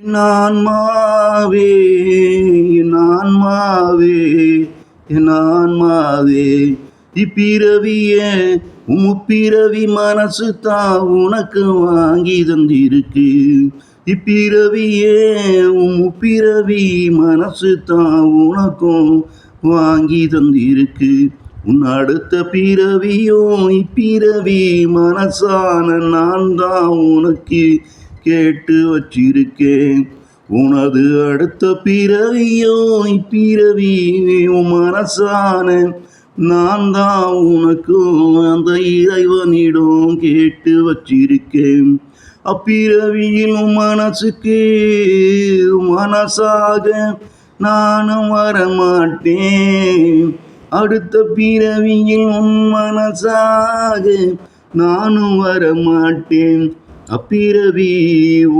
என் ஆன்மாவே, என் ஆன்மாவே, என் ஆன்மாவே, இப்பிறவியே முப்பிறவி மனசு தான் உனக்கு வாங்கி தந்திருக்கு. இப்பிறவியே முப்பிறவி மனசு தான் உனக்கும் வாங்கி தந்திருக்கு. உன் அடுத்த பிறவியும் இப்பிறவி மனசான நான் தான் உனக்கு கேட்டு வச்சிருக்கேன். உனது அடுத்த பிறவியோ இப்பிறவி மனசான நான் தான் உனக்கு அந்த இறைவனிடம் கேட்டு வச்சிருக்கேன். அப்பிறவியில் மனசுக்கு மனசாக நானும் வரமாட்டேன். அடுத்த பிறவியில் உன் மனசாக நானும் வரமாட்டேன். அப்பிறவி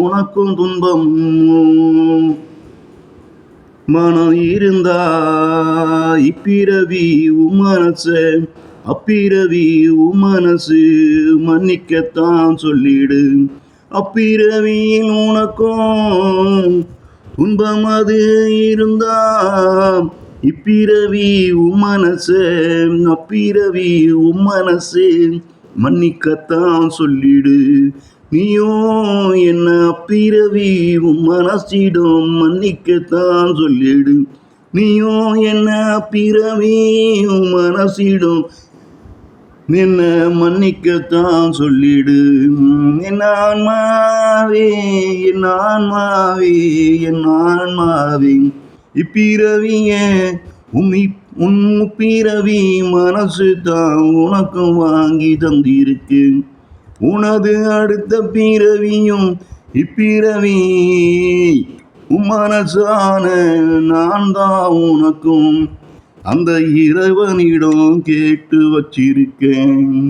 உனக்கும் துன்பம் மனம் இருந்தா இப்பிறவி மனசு அப்பிறவி மனசு மன்னிக்கத்தான் சொல்லிடு. அப்பிறவியில் உனக்கும் துன்பம் அது இருந்தா இப்பிறவி மனசு அப்பிறவி மனசு மன்னிக்கத்தான் சொல்லிடு. நீயும் என்ன அப்பிறவி மனசிடம் மன்னிக்கத்தான் சொல்லிடு. நீயும் என்ன அப்பிறவி மனசிடம் என்ன மன்னிக்கத்தான் சொல்லிடு. என் ஆன்மாவே, என் ஆன்மாவே, என் ஆன்மாவே, இப்பிறவியே உன் பிறவி மனசு தான் உனக்கு வாங்கி தந்திருக்கு. உனது அடுத்த பிறவியும் இப்பிறவி மனசான நான் தான் உனக்கும் அந்த இறைவனிடம் கேட்டு வச்சிருக்கேன்.